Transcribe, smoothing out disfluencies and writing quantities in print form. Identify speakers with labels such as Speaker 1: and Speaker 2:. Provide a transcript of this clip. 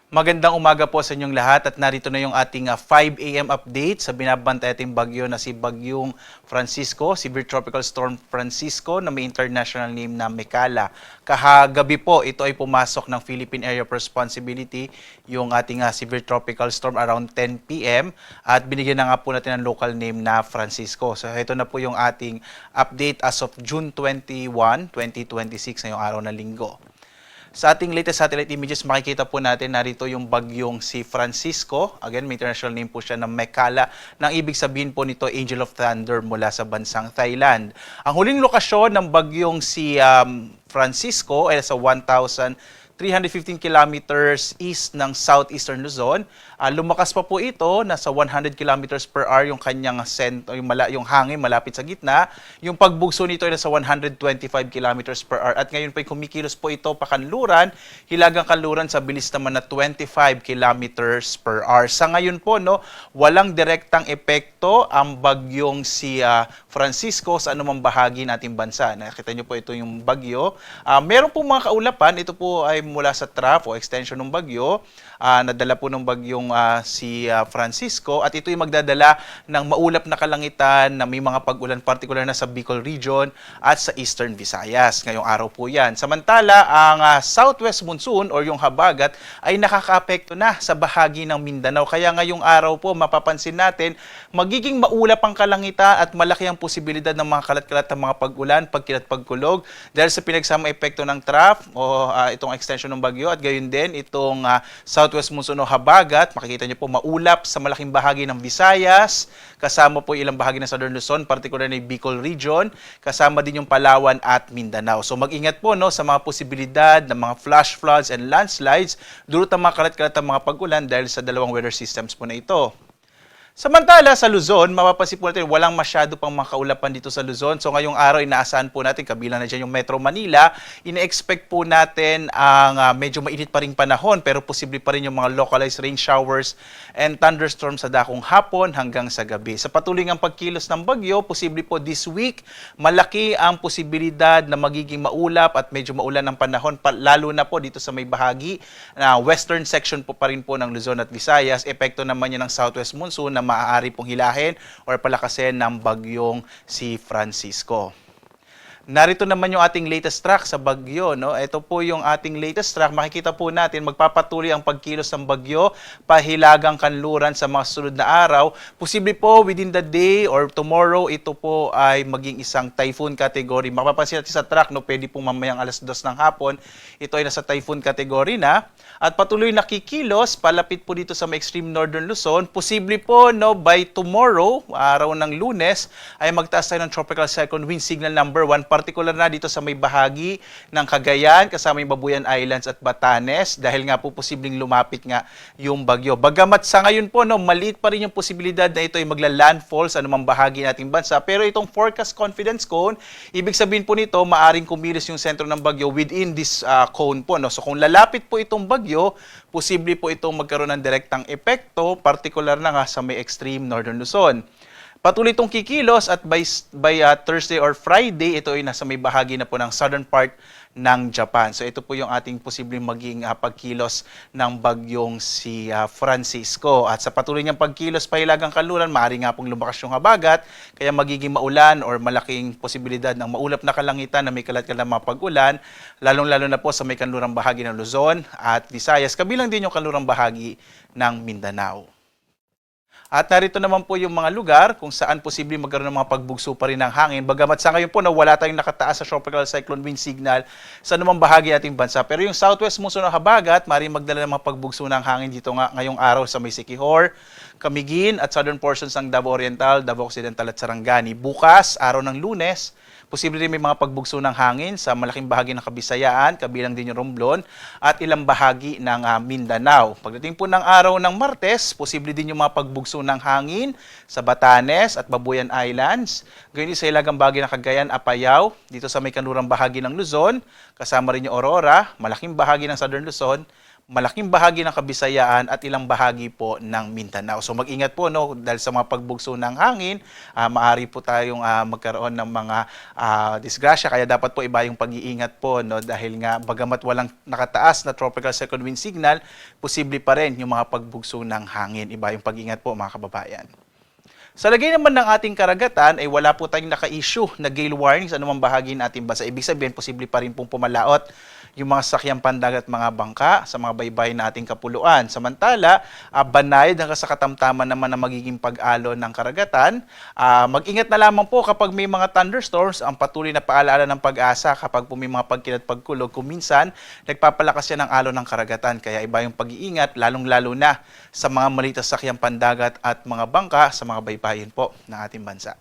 Speaker 1: Magandang umaga po sa inyong lahat at narito na yung ating 5 a.m. update sa binabantay ating bagyo na si Bagyong Francisco, Severe Tropical Storm Francisco na may international name na Mekala. Kahagabi po, ito ay pumasok ng Philippine Area of Responsibility, yung ating Severe Tropical Storm around 10 p.m. at binigyan na nga po natin ng local name na Francisco. So ito na po yung ating update as of June 21, 2026 ngayong araw na linggo. Sa ating latest satellite images, makikita po natin narito yung bagyong si Francisco. Again, may international name po siya na Mekala. Nang ibig sabihin po nito, Angel of Thunder mula sa bansang Thailand. Ang huling lokasyon ng bagyong si Francisco ay sa 1,315 kilometers east ng southeastern Luzon. Lumakas pa po ito, nasa 100 kilometers per hour yung kanyang sentro, yung hangin malapit sa gitna. Yung pagbugso nito ay nasa 125 kilometers per hour. At ngayon po ay kumikilos po ito pakanluran, hilagang kanluran sa bilis naman na 25 kilometers per hour. Sa ngayon po, walang direktang epekto ang bagyong si Francisco sa anumang bahagi nating bansa. Nakita niyo po ito yung bagyo. Meron po mga kaulapan, ito po ay mula sa trough o extension ng bagyo. Nadala po ng bagyong si Francisco at ito yung magdadala ng maulap na kalangitan na may mga pag-ulan particular na sa Bicol region at sa Eastern Visayas. Ngayong araw po yan. Samantala, ang southwest monsoon or yung habagat ay nakakaapekto na sa bahagi ng Mindanao. Kaya ngayong araw po mapapansin natin magiging maulap ang kalangitan at malaki ang posibilidad ng mga kalat-kalat ng mga pag-ulan, pagkilat, pagkulog dahil sa pinagsama epekto ng trough o itong extension ng bagyo at gayon din itong southwest monsoon o habagat. Makikita niyo po maulap sa malaking bahagi ng Visayas, kasama po ilang bahagi ng Southern Luzon, particular na yung Bicol region, kasama din yung Palawan at Mindanao. So mag-ingat po sa mga posibilidad ng mga flash floods and landslides dulot ng mga kalat-kalat ng mga pag-ulan dahil sa dalawang weather systems po na ito. Samantala, sa Luzon, mapapansin po natin walang masyado pang mga kaulapan dito sa Luzon. So ngayong araw, inaasahan po natin, kabilang na dyan yung Metro Manila, ine-expect po natin ang medyo mainit pa rin panahon pero posible pa rin yung mga localized rain showers and thunderstorms sa dakong hapon hanggang sa gabi. Sa patuloy ng pagkilos ng bagyo, posible po this week, malaki ang posibilidad na magiging maulap at medyo maulan ng panahon, lalo na po dito sa may bahagi na western section po pa rin po ng Luzon at Visayas. Epekto naman yan ng southwest monsoon na maaari pong hilahin o palakasin ng bagyong si Francisco. Narito naman yung ating latest track sa bagyo. Ito po yung ating latest track. Makikita po natin magpapatuloy ang pagkilos ng bagyo, pahilagang kanluran sa mga sunod na araw. Posible po within the day or tomorrow, ito po ay maging isang typhoon category. Mapapansin natin sa track, pwede pong mamayang alas 2 ng hapon. Ito ay nasa typhoon category na. At patuloy nakikilos, palapit po dito sa may extreme northern Luzon. Posible po by tomorrow, araw ng Lunes, ay magtaas tayo ng tropical cyclone wind signal number 1. Particular na dito sa may bahagi ng Cagayan, kasama yung Babuyan Islands at Batanes, dahil nga po posibleng lumapit nga yung bagyo. Bagamat sa ngayon po, maliit pa rin yung posibilidad na ito ay magla-landfall sa anumang bahagi nating bansa. Pero itong forecast confidence cone, ibig sabihin po nito, maaring kumilos yung sentro ng bagyo within this cone po. So kung lalapit po itong bagyo, posible po itong magkaroon ng direktang epekto, particular na nga sa may extreme northern Luzon. Patuloy itong kikilos at by Thursday or Friday, ito ay nasa may bahagi na po ng southern part ng Japan. So ito po yung ating posibleng maging pagkilos ng bagyong si Francisco. At sa patuloy niyang pagkilos pahilagang kanluran, maaari nga pong lumakas yung habagat, kaya magiging maulan or malaking posibilidad ng maulap na kalangitan na may kalat-kalat mga pag-ulan, lalong-lalo na po sa may kanlurang bahagi ng Luzon at Visayas, kabilang din yung kanlurang bahagi ng Mindanao. At narito naman po yung mga lugar kung saan posibleng magkaroon ng mga pagbugso pa rin ng hangin. Bagamat sa ngayon po na wala tayong nakataas sa tropical cyclone wind signal sa anumang bahagi ating bansa. Pero yung southwest monsoon na habagat, maaaring magdala ng mga pagbugso ng hangin dito ngayong araw sa may Siquijor, Camiguin at southern portions ng Davao Oriental, Davao Occidental at Sarangani. Bukas, araw ng Lunes, posible rin may mga pagbugso ng hangin sa malaking bahagi ng Kabisayaan, kabilang din yung Romblon, at ilang bahagi ng Mindanao. Pagdating po ng araw ng Martes, posible din yung mga pagbugso ng hangin sa Batanes at Babuyan Islands. Gayun din sa ilagang bahagi ng Cagayan, Apayao, dito sa may kanlurang bahagi ng Luzon, kasama rin yung Aurora, malaking bahagi ng Southern Luzon, malaking bahagi ng Kabisayaan at ilang bahagi po ng Mindanao. So mag-ingat po no dahil sa mga pagbugso ng hangin, maaari po tayong magkaroon ng mga disgrasya, kaya dapat po iba yung pag-iingat po no dahil nga bagamat walang nakataas na tropical second wind signal, posible pa rin yung mga pagbugso ng hangin. Iba yung pag-iingat po mga kababayan. Sa lagay naman ng ating karagatan ay wala po tayong naka-issue na gale warning sa anumang bahagi ng ating bansa. Ibig sabihin, posible pa rin pong pumalaot yung mga sakyang pandagat at mga bangka sa mga baybay na ating kapuluan. Samantala, banayad hanggang sa katamtaman naman na magiging pag-alon ng karagatan. Mag-ingat na lamang po kapag may mga thunderstorms. Ang patuloy na paalaala ng pag-asa kapag po may mga pagkilat pagkulog. Kung minsan, nagpapalakas yan ng alon ng karagatan. Kaya iba yung pag-iingat, lalong-lalo na sa mga maliit na sakyang pandagat at mga bangka sa mga baybayin po ng ating bansa.